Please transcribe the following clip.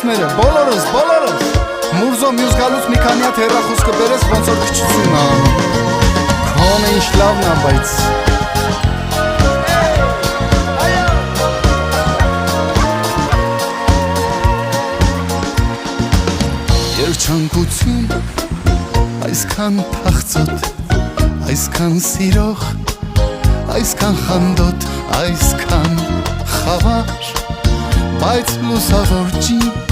հերոսները, բոլորս Մուրզո մյուս գալուց մի քանի հատ հեռախոս կբերես, ոնց որ քչություն ա անում Քոնը ինչ լավն ա, բայց Երջանկություն, այսքան թախծոտ, այսքան սիրող, այսքան խանդոտ, այսքան խավար Բայց լուսավոր ջին